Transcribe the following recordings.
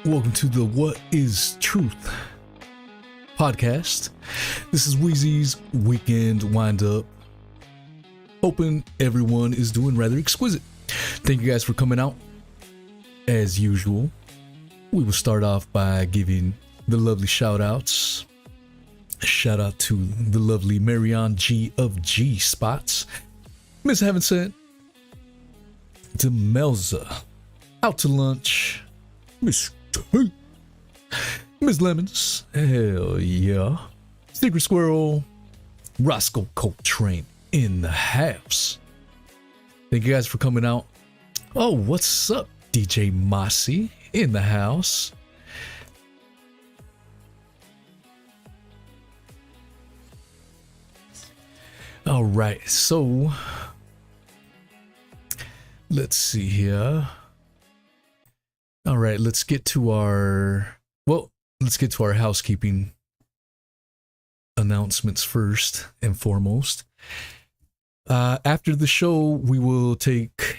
Welcome to the What is Truth podcast. This is Weezy's weekend wind up. Hoping everyone is doing rather exquisite. Thank you guys for coming out. As usual, we will start off by giving the lovely shout outs. Shout out to the lovely Marion G of G Spots, Miss Heaven Sent, Demelza, Out to Lunch, Miss T, Miss Lemons, hell yeah, Secret Squirrel, Roscoe Coltrane in the house. Thank you guys for coming out. Oh, what's up, DJ Mossy in the house. All right, so let's see here. All right, let's get to our housekeeping announcements first and foremost. After the show, we will take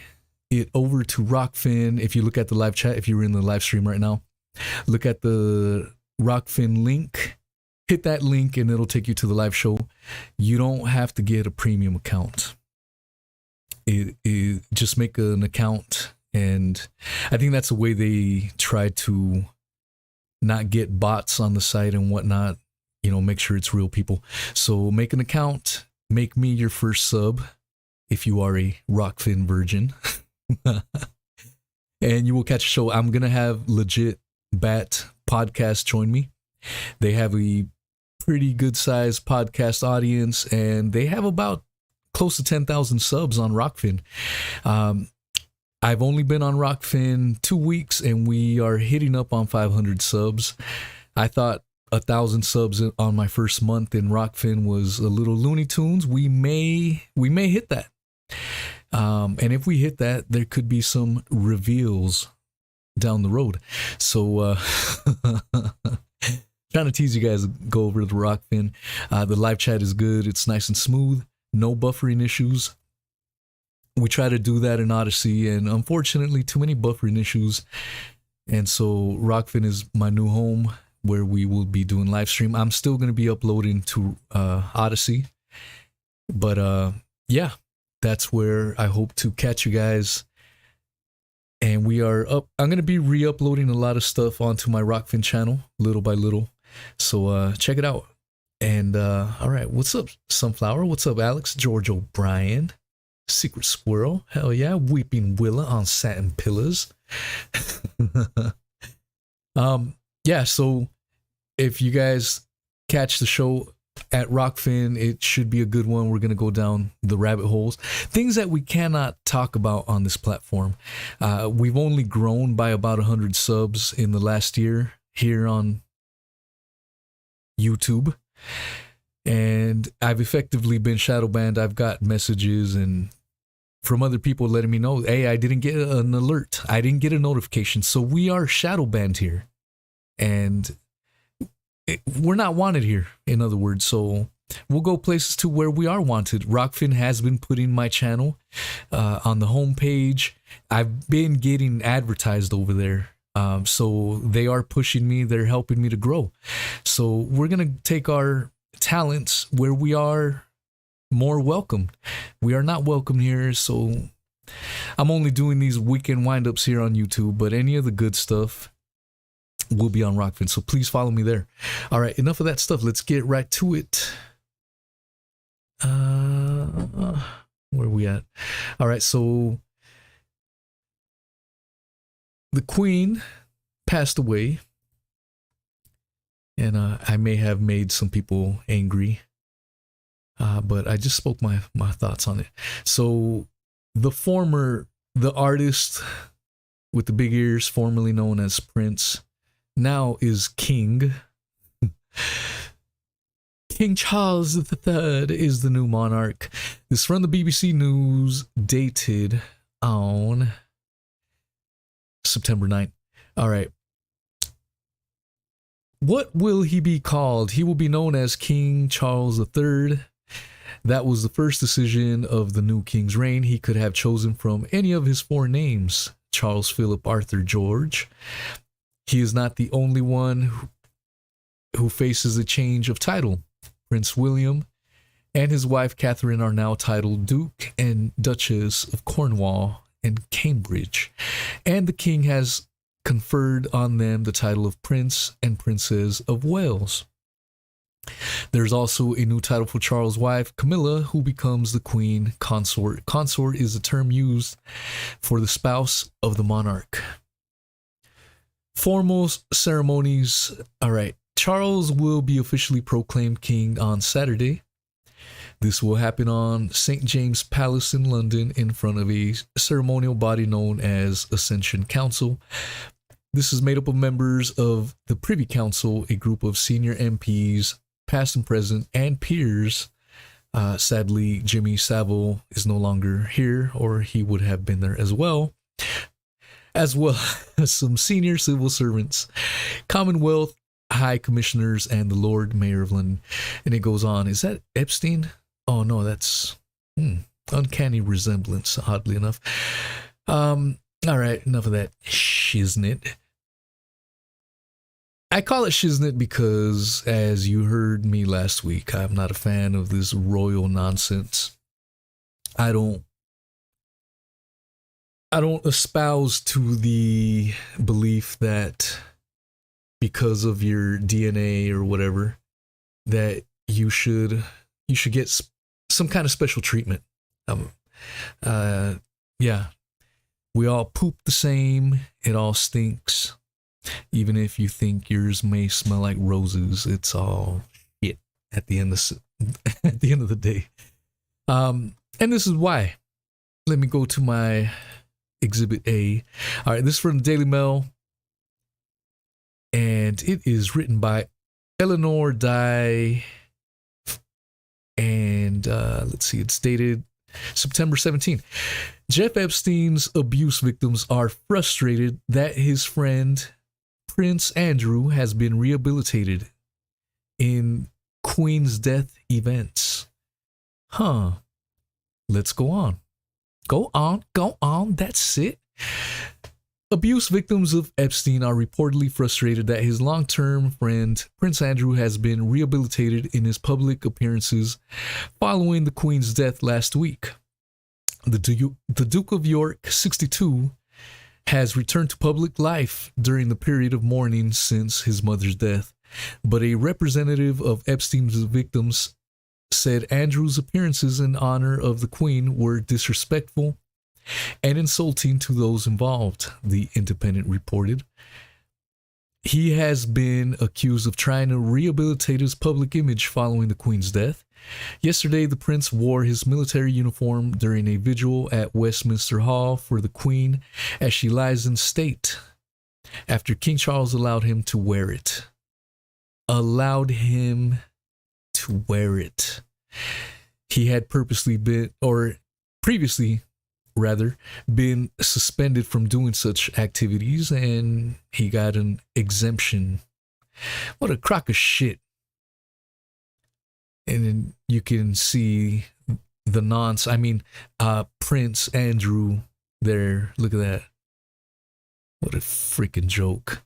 it over to Rockfin. If you look at the live chat, if you're in the live stream right now, look at the Rockfin link. Hit that link and it'll take you to the live show. You don't have to get a premium account. It just make an account, and I think that's the way they try to not get bots on the site and whatnot. You know, make sure it's real people. So make an account. Make me your first sub if you are a Rockfin virgin. And you will catch a show. I'm going to have Legit Bat Podcast join me. They have a pretty good sized podcast audience, and they have about close to 10,000 subs on Rockfin. I've only been on Rockfin 2 weeks, and we are hitting up on 500 subs. I thought 1,000 subs on my first month in Rockfin was a little Looney Tunes. We may hit that. And if we hit that, there could be some reveals down the road. So, trying to tease you guys, go over to the Rockfin. The live chat is good. It's nice and smooth. No buffering issues. We try to do that in Odyssey, and unfortunately, too many buffering issues. And so Rockfin is my new home where we will be doing live stream. I'm still going to be uploading to Odyssey. But yeah, that's where I hope to catch you guys. And we are up. I'm going to be re-uploading a lot of stuff onto my Rockfin channel, little by little. So check it out. And all right, what's up, Sunflower? What's up, Alex? George O'Brien, Secret Squirrel, hell yeah, Weeping Willa on Satin Pillars. Yeah, so if you guys catch the show at Rockfin, it should be a good one. We're going to go down the rabbit holes. Things that we cannot talk about on this platform. We've only grown by about 100 subs in the last year here on YouTube. And I've effectively been shadow banned. I've got messages and from other people letting me know, hey, I didn't get an alert. I didn't get a notification. So we are shadow banned here. And we're not wanted here, in other words. So we'll go places to where we are wanted. Rockfin has been putting my channel on the homepage. I've been getting advertised over there. So they are pushing me. They're helping me to grow. So we're going to take our talents where we are more welcome. We are not welcome here. So I'm only doing these weekend windups here on YouTube, but any of the good stuff will be on Rockfin. So please follow me there. All right, enough of that stuff. Let's get right to it. Where are we at? All right, so the Queen passed away, and I may have made some people angry, but I just spoke my thoughts on it. So the artist with the big ears, formerly known as Prince, now is King. King Charles III is the new monarch. This is from the BBC News, dated on September 9th. All right. What will he be called? He will be known as King Charles III. That was the first decision of the new king's reign. He could have chosen from any of his four names: Charles, Philip, Arthur, George. He is not the only one who faces a change of title. Prince William and his wife Catherine are now titled Duke and Duchess of Cornwall and Cambridge, and the king has conferred on them the title of Prince and Princess of Wales. There's also a new title for Charles' wife, Camilla, who becomes the Queen Consort. Consort is a term used for the spouse of the monarch. Formal ceremonies. All right. Charles will be officially proclaimed king on Saturday. This will happen on St. James Palace in London in front of a ceremonial body known as Ascension Council. This is made up of members of the Privy Council, a group of senior MPs, past and present, and peers. Sadly, Jimmy Savile is no longer here, or he would have been there as well as some senior civil servants, Commonwealth High Commissioners, and the Lord Mayor of London. And it goes on. Is that Epstein? Oh no, that's uncanny resemblance, oddly enough. All right, enough of that shiznit. I call it shiznit because, as you heard me last week, I'm not a fan of this royal nonsense. I don't espouse to the belief that because of your DNA or whatever, that you should get some kind of special treatment. Yeah, we all poop the same. It all stinks. Even if you think yours may smell like roses, it's all shit at the end of the day. And this is why. Let me go to my Exhibit A. All right, this is from the Daily Mail, and it is written by Eleanor Dye. And let's see, it's dated September 17th. Jeff Epstein's abuse victims are frustrated that his friend Prince Andrew has been rehabilitated in Queen's death events. Let's go on. Go on. That's it. Abuse victims of Epstein are reportedly frustrated that his long-term friend Prince Andrew has been rehabilitated in his public appearances following the Queen's death last week. The Duke of York, 62, has returned to public life during the period of mourning since his mother's death, but a representative of Epstein's victims said Andrew's appearances in honor of the Queen were disrespectful and insulting to those involved, The Independent reported. He has been accused of trying to rehabilitate his public image following the Queen's death. Yesterday, the prince wore his military uniform during a vigil at Westminster Hall for the Queen as she lies in state, after King Charles allowed him to wear it. He had previously been suspended from doing such activities, and he got an exemption. What a crock of shit. And then you can see the Prince Andrew there. Look at that. What a freaking joke.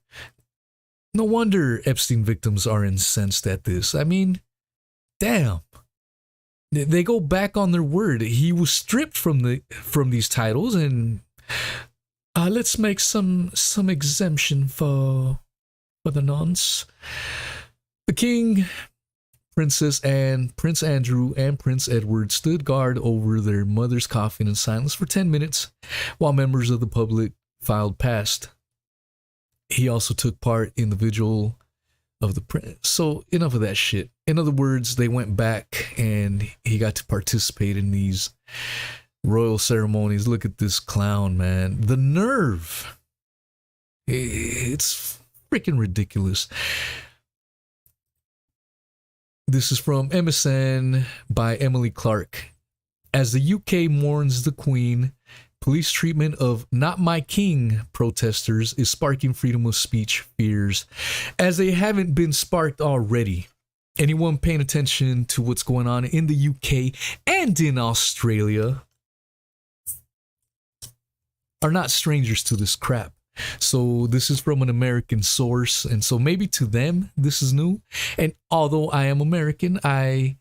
No wonder Epstein victims are incensed at this. I mean, damn. They go back on their word. He was stripped from these titles, and let's make some exemption for the nonce. The king, Princess Anne, Prince Andrew, and Prince Edward stood guard over their mother's coffin in silence for 10 minutes while members of the public filed past. He also took part in the vigil of the prince. So enough of that shit. In other words, they went back and he got to participate in these royal ceremonies. Look at this clown, man. The nerve. It's freaking ridiculous. This is from MSN by Emily Clark. As the UK mourns the Queen, police treatment of Not My King protesters is sparking freedom of speech fears, as they haven't been sparked already. Anyone paying attention to what's going on in the UK and in Australia are not strangers to this crap. So this is from an American source. And so maybe to them, this is new. And although I am American, I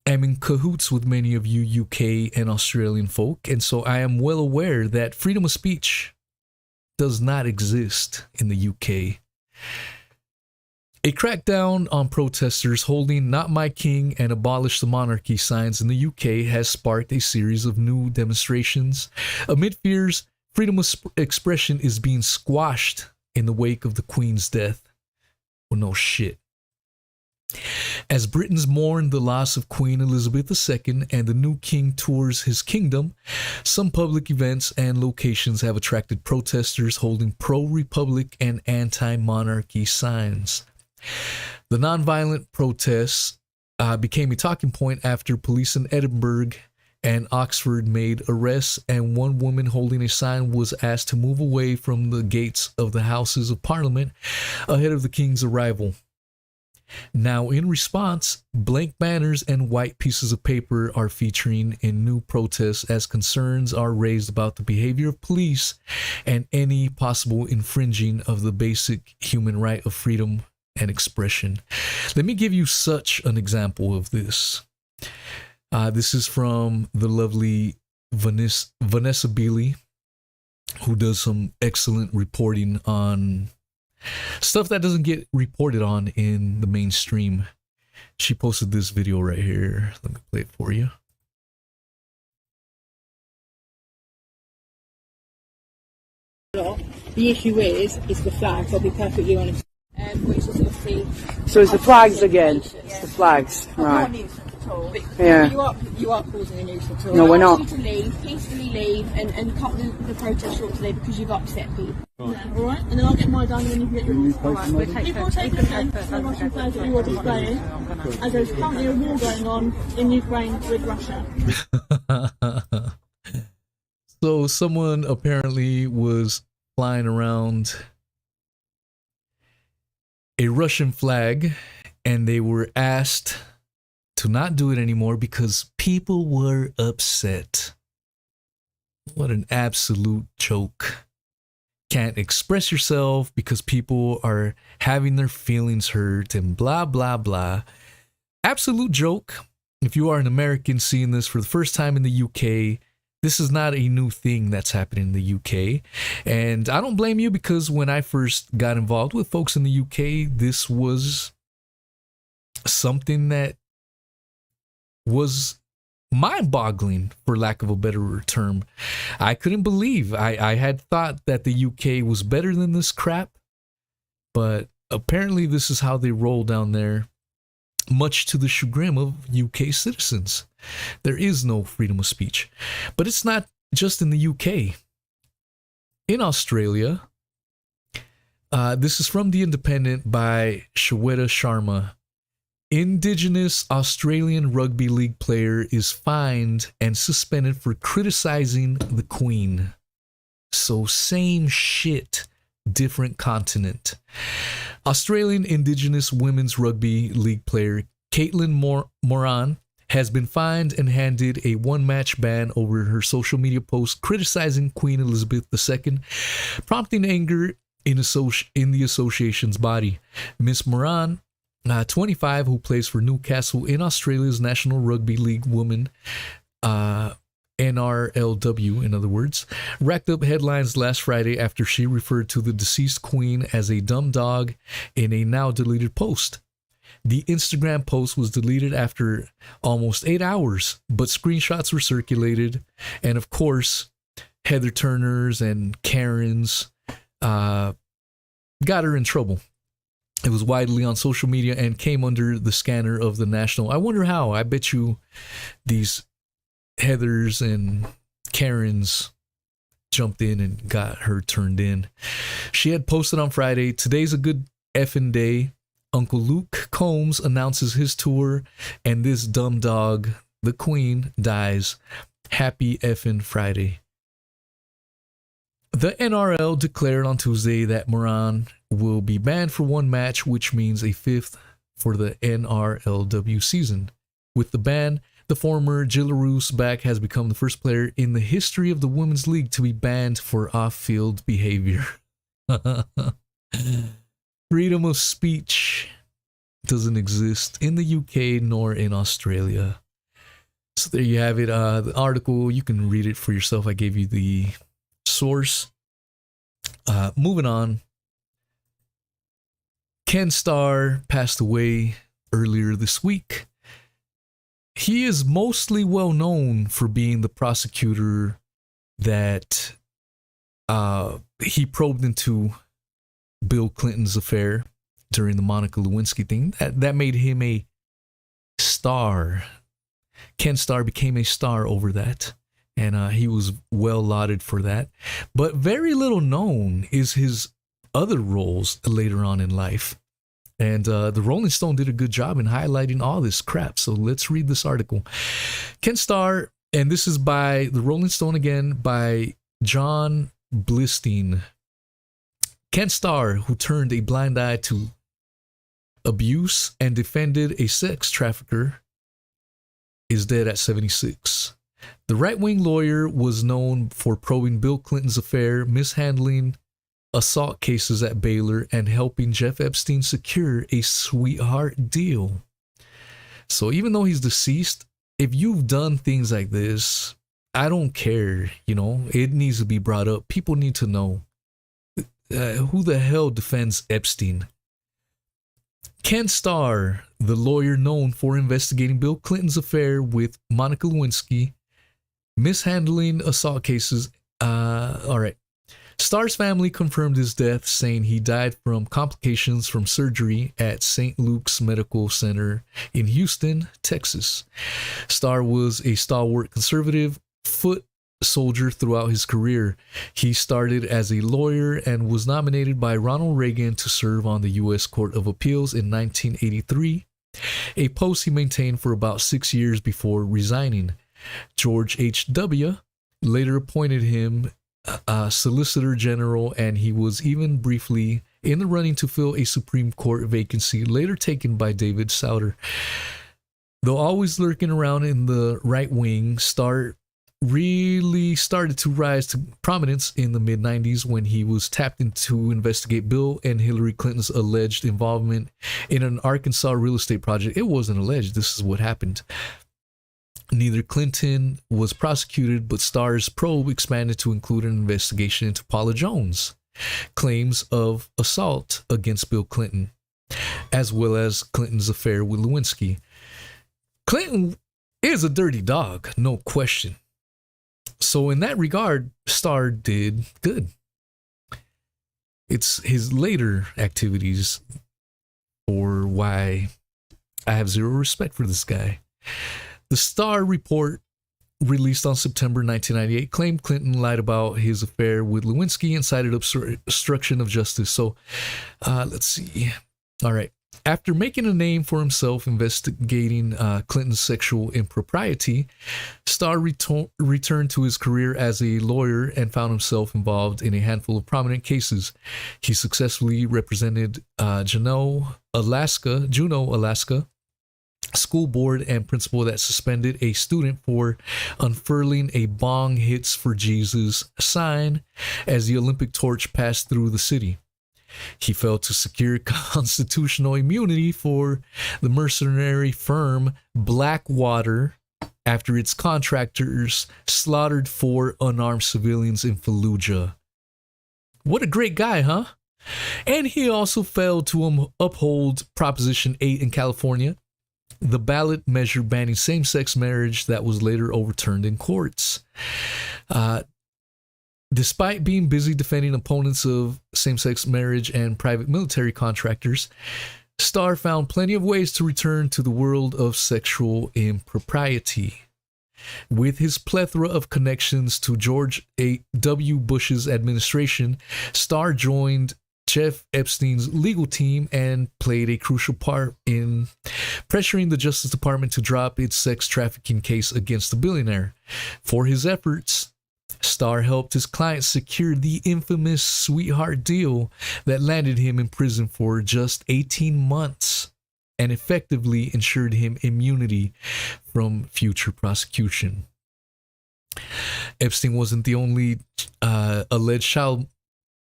am in cahoots with many of you UK and Australian folk. And so I am well aware that freedom of speech does not exist in the UK. A crackdown on protesters holding "Not My King" and "Abolish the Monarchy" signs in the UK has sparked a series of new demonstrations. Amid fears, freedom of expression is being squashed in the wake of the Queen's death. Well, no shit. As Britons mourn the loss of Queen Elizabeth II and the new king tours his kingdom, some public events and locations have attracted protesters holding pro-republic and anti-monarchy signs. The nonviolent protests became a talking point after police in Edinburgh and Oxford made arrests, and one woman holding a sign was asked to move away from the gates of the Houses of Parliament ahead of the King's arrival. Now, in response, blank banners and white pieces of paper are featuring in new protests as concerns are raised about the behavior of police and any possible infringing of the basic human right of freedom and expression. Let me give you such an example of this. This is from the lovely Vanessa Beeley, who does some excellent reporting on stuff that doesn't get reported on in the mainstream. She posted this video right here. Let me play it for you. The issue is the flags. I'll be perfectly honest. Which is obviously. So it's the flags again. It's the flags, right? Yeah. You are causing a nuisance. No, we're not. I want you to leave, peacefully leave, and cut the protest short today because you've upset people. Yeah, all right. And then I'll get my done, and then you can get yours. All right. We'll take people take offence to the Russian flag that you are displaying, as there's currently a war going on in Ukraine with Russia. So someone apparently was flying around a Russian flag, and they were asked to not do it anymore because people were upset. What an absolute joke. Can't express yourself because people are having their feelings hurt and blah, blah, blah. Absolute joke. If you are an American seeing this for the first time in the UK, this is not a new thing that's happening in the UK. And I don't blame you, because when I first got involved with folks in the UK, this was something that was mind-boggling, for lack of a better term. I couldn't believe. I had thought that the UK was better than this crap, but apparently this is how they roll down there, much to the chagrin of UK citizens. There is no freedom of speech. But it's not just in the UK. In Australia, this is from The Independent by Shweta Sharma. Indigenous Australian rugby league player is fined and suspended for criticizing the Queen. So same shit, different continent. Australian Indigenous women's rugby league player Caitlin Moran has been fined and handed a one-match ban over her social media post criticizing Queen Elizabeth II, prompting anger in the association's body. Miss Moran, 25, who plays for Newcastle in Australia's National Rugby League Women, NRLW, in other words, racked up headlines last Friday after she referred to the deceased queen as a dumb dog in a now-deleted post. The Instagram post was deleted after almost 8 hours, but screenshots were circulated, and of course, Heather Turners and Karens got her in trouble. It was widely on social media and came under the scanner of the national. I wonder how. I bet you these Heathers and Karens jumped in and got her turned in. She had posted on Friday, "Today's a good effing day. Uncle Luke Combs announces his tour, and this dumb dog, the Queen, dies. Happy effing Friday." The NRL declared on Tuesday that Moran will be banned for one match, which means a fifth for the NRLW season. With the ban, the former Gillaroos back has become the first player in the history of the Women's League to be banned for off-field behavior. Freedom of speech doesn't exist in the UK nor in Australia. So there you have it. The article, you can read it for yourself. I gave you the source. Moving on. Ken Starr passed away earlier this week. He is mostly well known for being the prosecutor that he probed into Bill Clinton's affair during the Monica Lewinsky thing. That made him a star. Ken Starr became a star over that, and he was well lauded for that. But very little known is his other roles later on in life. And the Rolling Stone did a good job in highlighting all this crap. So let's read this article. Ken Starr, and this is by the Rolling Stone again, by John Blistein. Ken Starr, who turned a blind eye to abuse and defended a sex trafficker, is dead at 76. The right-wing lawyer was known for probing Bill Clinton's affair, mishandling assault cases at Baylor, and helping Jeff Epstein secure a sweetheart deal. So even though he's deceased, if you've done things like this, I don't care, it needs to be brought up. People need to know. Who the hell defends Epstein? Ken Starr, the lawyer known for investigating Bill Clinton's affair with Monica Lewinsky, mishandling assault cases. All right. Starr's family confirmed his death, saying he died from complications from surgery at St. Luke's Medical Center in Houston, Texas. Starr was a stalwart conservative foot soldier throughout his career. He started as a lawyer and was nominated by Ronald Reagan to serve on the U.S. Court of Appeals in 1983, a post he maintained for about 6 years before resigning. George H.W. later appointed him Solicitor General, and he was even briefly in the running to fill a Supreme Court vacancy later taken by David Souter. Though always lurking around in the right wing, Starr really started to rise to prominence in the mid-90s when he was tapped in to investigate Bill and Hillary Clinton's alleged involvement in an Arkansas real estate project. It wasn't alleged. This is what happened. Neither Clinton was prosecuted, but Starr's probe expanded to include an investigation into Paula Jones' claims of assault against Bill Clinton, as well as Clinton's affair with Lewinsky. Clinton is a dirty dog, no question. So in that regard, Starr did good. It's his later activities for why I have zero respect for this guy. The Starr report, released on September 1998, claimed Clinton lied about his affair with Lewinsky and cited obstruction of justice. So, let's see. All right. After making a name for himself investigating Clinton's sexual impropriety, Starr returned to his career as a lawyer and found himself involved in a handful of prominent cases. He successfully represented Juneau, Alaska school board and principal that suspended a student for unfurling a Bong Hits for Jesus sign as the Olympic torch passed through the city. He failed to secure constitutional immunity for the mercenary firm Blackwater after its contractors slaughtered 4 unarmed civilians in Fallujah. What a great guy, huh? And he also failed to uphold Proposition 8 in California, the ballot measure banning same-sex marriage that was later overturned in courts. Despite being busy defending opponents of same-sex marriage and private military contractors, Starr found plenty of ways to return to the world of sexual impropriety. With his plethora of connections to George W. Bush's administration, Starr joined Jeff Epstein's legal team and played a crucial part in pressuring the Justice Department to drop its sex trafficking case against the billionaire. For his efforts, Starr helped his client secure the infamous sweetheart deal that landed him in prison for just 18 months and effectively ensured him immunity from future prosecution. Epstein wasn't the only alleged child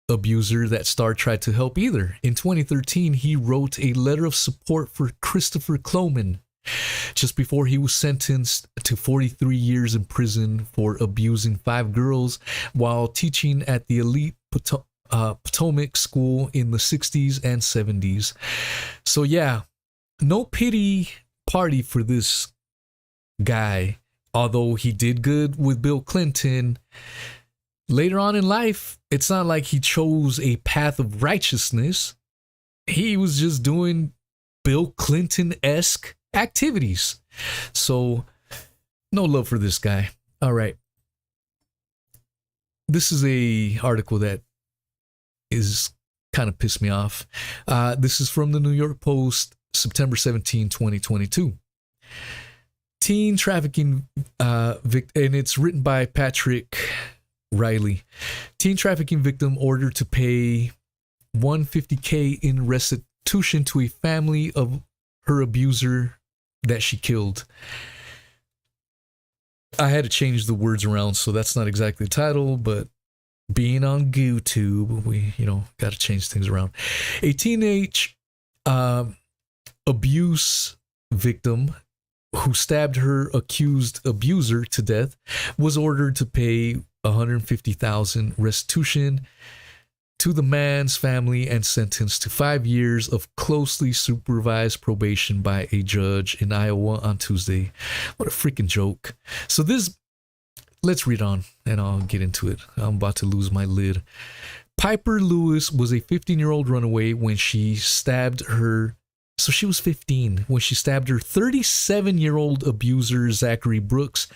abuser that Starr tried to help either. In 2013, he wrote a letter of support for Christopher Cloman just before he was sentenced to 43 years in prison for abusing 5 girls while teaching at the elite Potomac School in the 60s and 70s. So yeah, no pity party for this guy. Although he did good with Bill Clinton, later on in life, it's not like he chose a path of righteousness. He was just doing Bill Clinton-esque activities. So, no love for this guy. All right. This is a article that is kind of pissed me off. This is from the New York Post, September 17, 2022. Teen trafficking victim, and it's written by Patrick Riley. Teen trafficking victim ordered to pay $150K in restitution to a family of her abuser that she killed. I had to change the words around, so that's not exactly the title, but being on YouTube, we, got to change things around. A teenage abuse victim who stabbed her accused abuser to death was ordered to pay $150,000 restitution to the man's family and sentenced to 5 years of closely supervised probation by a judge in Iowa on Tuesday. What a freaking joke. So let's read on and I'll get into it. I'm about to lose my lid. Piper Lewis was a 15-year-old runaway when she stabbed her. So she was 15 when she stabbed her 37-year-old abuser, Zachary Brooks,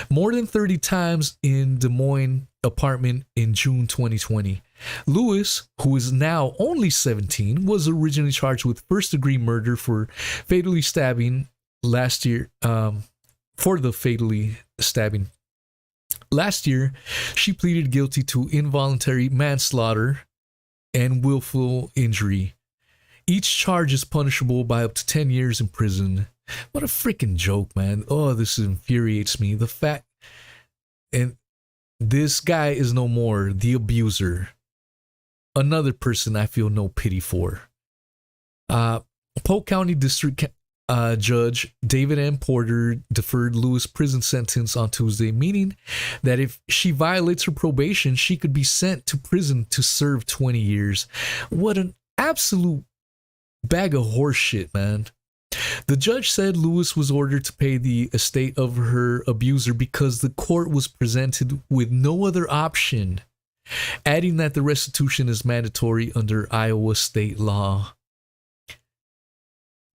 more than 30 times in Des Moines apartment in June 2020. Lewis, who is now only 17, was originally charged with first-degree murder for fatally stabbing last year. Last year, she pleaded guilty to involuntary manslaughter and willful injury. Each charge is punishable by up to 10 years in prison. What a freaking joke, man. Oh, this infuriates me. The fact, and this guy is no more the abuser. Another person I feel no pity for. Polk County District Judge David M. Porter deferred Lewis' prison sentence on Tuesday, meaning that if she violates her probation, she could be sent to prison to serve 20 years. What an absolute bag of horse shit, man. The judge said Lewis was ordered to pay the estate of her abuser because the court was presented with no other option, adding that the restitution is mandatory under Iowa state law.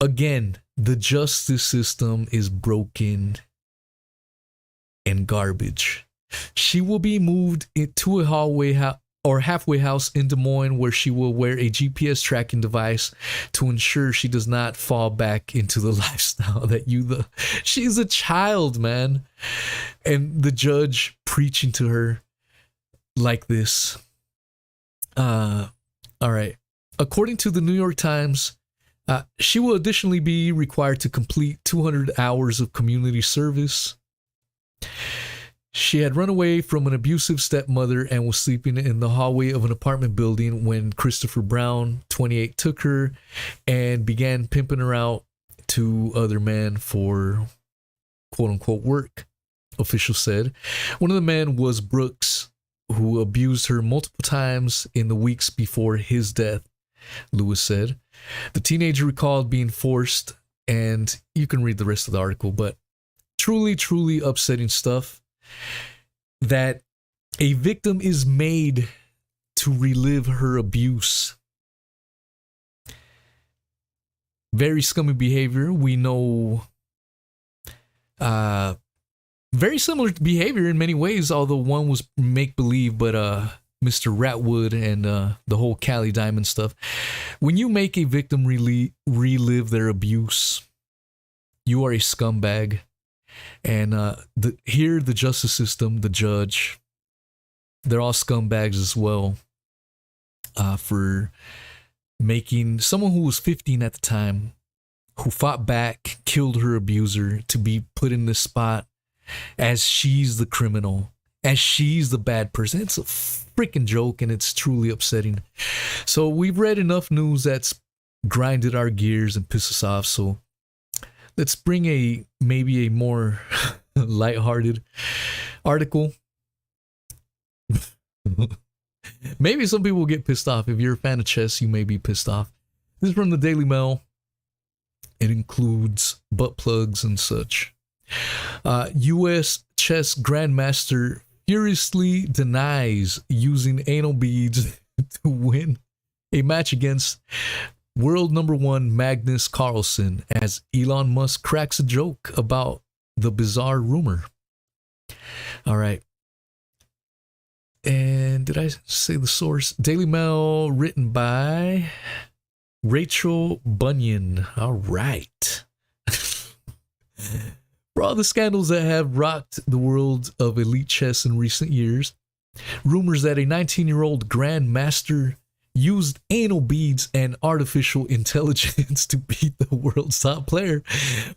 Again, the justice system is broken and garbage. She will be moved into a hallway or halfway house in Des Moines where she will wear a GPS tracking device to ensure she does not fall back into the lifestyle that she's a child, man. And the judge preaching to her like this. All right. According to the New York Times, she will additionally be required to complete 200 hours of community service. She had run away from an abusive stepmother and was sleeping in the hallway of an apartment building when Christopher Brown, 28, took her and began pimping her out to other men for quote-unquote work, officials said. One of the men was Brooks, who abused her multiple times in the weeks before his death, Lewis said. The teenager recalled being forced, and you can read the rest of the article, but truly, truly upsetting stuff. That a victim is made to relive her abuse. Very scummy behavior. We know very similar behavior in many ways, although one was make-believe, but Mr. Ratwood and the whole Cali Diamond stuff. When you make a victim relive their abuse, you are a scumbag. And the justice system, the judge, they're all scumbags as well for making someone who was 15 at the time, who fought back, killed her abuser, to be put in this spot as she's the criminal. as she's the bad person. It's a freaking joke, and it's truly upsetting. So we've read enough news that's grinded our gears and pissed us off. So let's bring maybe a more lighthearted article. Maybe some people will get pissed off. If you're a fan of chess, you may be pissed off. This is from the Daily Mail. It includes butt plugs and such. U.S. chess grandmaster furiously denies using anal beads to win a match against world number one Magnus Carlsen as Elon Musk cracks a joke about the bizarre rumor. All right. And did I say the source? Daily Mail, written by Rachel Bunyan. All right. For all the scandals that have rocked the world of elite chess in recent years, rumors that a 19-year-old grandmaster used anal beads and artificial intelligence to beat the world's top player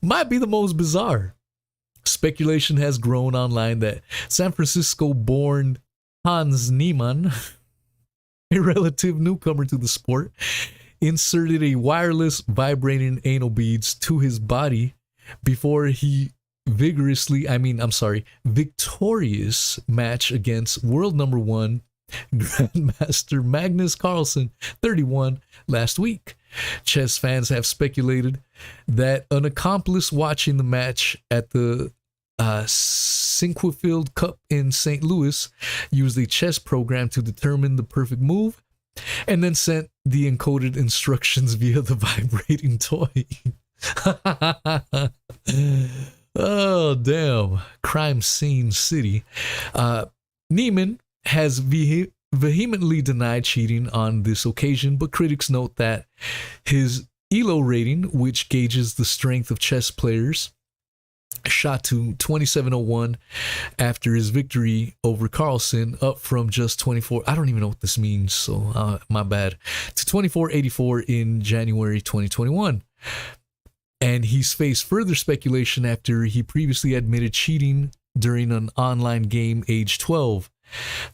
might be the most bizarre. Speculation has grown online that San Francisco-born Hans Niemann, a relative newcomer to the sport, inserted a wireless vibrating anal beads to his body before he victorious match against world number one Grandmaster Magnus Carlsen, 31, last week. Chess fans have speculated that an accomplice watching the match at the Sinquefield Cup in St. Louis used a chess program to determine the perfect move and then sent the encoded instructions via the vibrating toy. Oh, damn. Crime scene city. Niemann has vehemently denied cheating on this occasion, but critics note that his ELO rating, which gauges the strength of chess players, shot to 2701 after his victory over Carlsen, up from just 24. I don't even know what this means, so my bad. To 2484 in January 2021. And he's faced further speculation after he previously admitted cheating during an online game age 12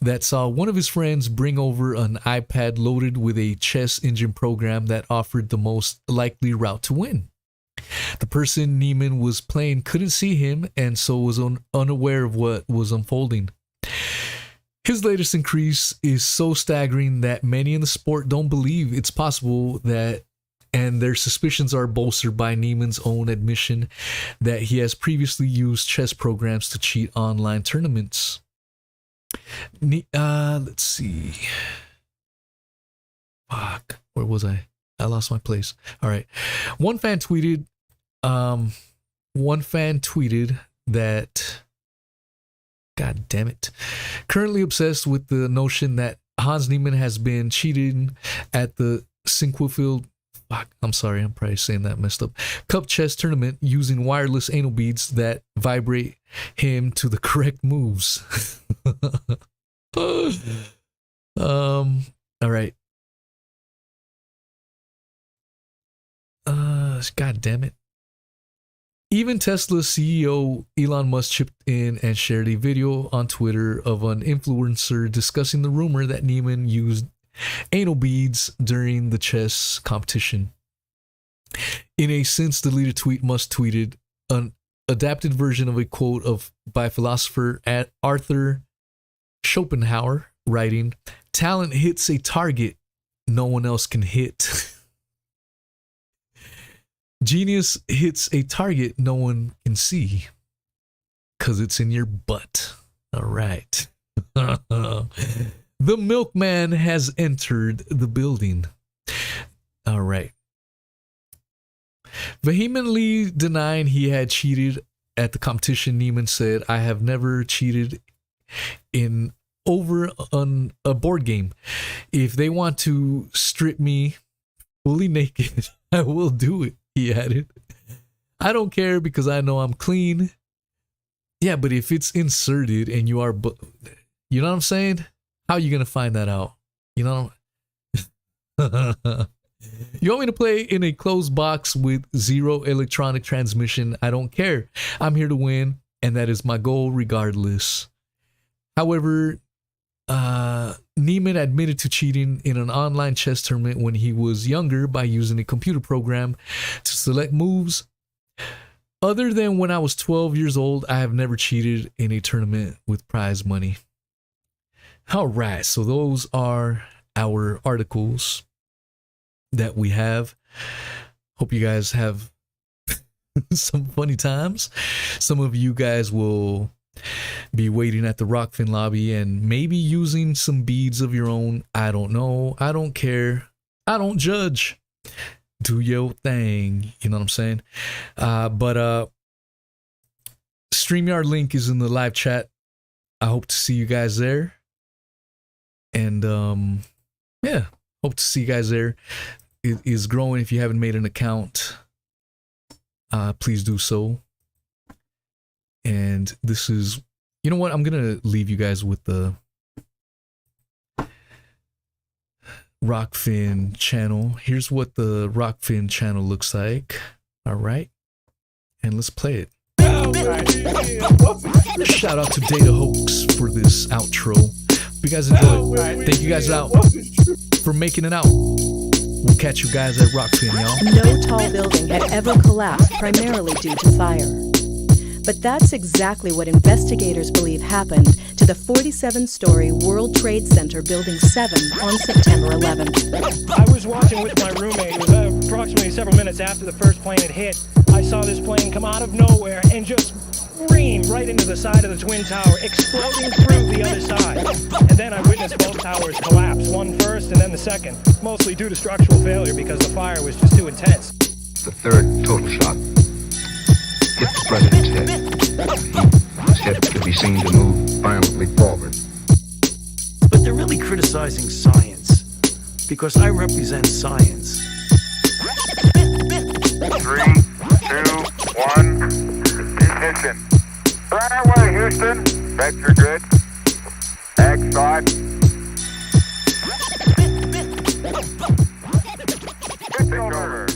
that saw one of his friends bring over an iPad loaded with a chess engine program that offered the most likely route to win. The person Niemann was playing couldn't see him and so was unaware of what was unfolding. His latest increase is so staggering that many in the sport don't believe it's possible, and their suspicions are bolstered by Niemann's own admission that he has previously used chess programs to cheat online tournaments. Let's see. Fuck, where was I? I lost my place. All right. One fan tweeted that, God damn it, currently obsessed with the notion that Hans Niemann has been cheating at the Sinquefield, I'm sorry, I'm probably saying that messed up, Cup chess tournament using wireless anal beads that vibrate him to the correct moves. All right. God damn it. Even Tesla CEO Elon Musk chipped in and shared a video on Twitter of an influencer discussing the rumor that Niemann used anal beads during the chess competition. In a since deleted tweet, Musk tweeted an adapted version of a quote by philosopher Arthur Schopenhauer, writing, "Talent hits a target no one else can hit." Genius hits a target no one can see, because it's in your butt. All right. The milkman has entered the building. All right. Vehemently denying he had cheated at the competition, Niemann said, "I have never cheated over on a board game. If they want to strip me fully naked, I will do it," he added. "I don't care because I know I'm clean." Yeah, but if it's inserted and you are, you know what I'm saying? How are you going to find that out? You know? You want me to play in a closed box with zero electronic transmission? I don't care. I'm here to win, and that is my goal regardless. However, Neiman admitted to cheating in an online chess tournament when he was younger by using a computer program to select moves. Other than when I was 12 years old, I have never cheated in a tournament with prize money. All right, so those are our articles that we have. Hope you guys have some funny times. Some of you guys will be waiting at the Rockfin lobby and maybe using some beads of your own. I don't know. I don't care. I don't judge. Do your thing. You know what I'm saying? But StreamYard link is in the live chat. I hope to see you guys there. And yeah, hope to see you guys there. It is growing. If you haven't made an account, please do so. And this is, you know what? I'm going to leave you guys with the Rockfin channel. Here's what the Rockfin channel looks like. All right. And let's play it. Shout out to Data Hoax for this outro. Hope you guys enjoy it. Thank you guys out for making it out. We'll catch you guys at Rockfin, y'all. No tall building had ever collapsed primarily due to fire. But that's exactly what investigators believe happened to the 47-story World Trade Center Building 7 on September 11th. I was watching with my roommate. It was approximately several minutes after the first plane had hit. I saw this plane come out of nowhere and just scream right into the side of the Twin Tower, exploding through the other side. And then I witnessed both towers collapse, one first and then the second, mostly due to structural failure because the fire was just too intense. The third total shot hit the president's head. His head could be seen to move violently forward. But they're really criticizing science, because I represent science. 3, 2, 1, ignition. Right away, Houston. Vector good. X side. It's over.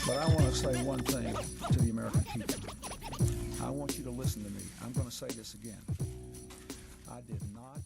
But I want to say one thing to the American people. I want you to listen to me. I'm going to say this again. I did not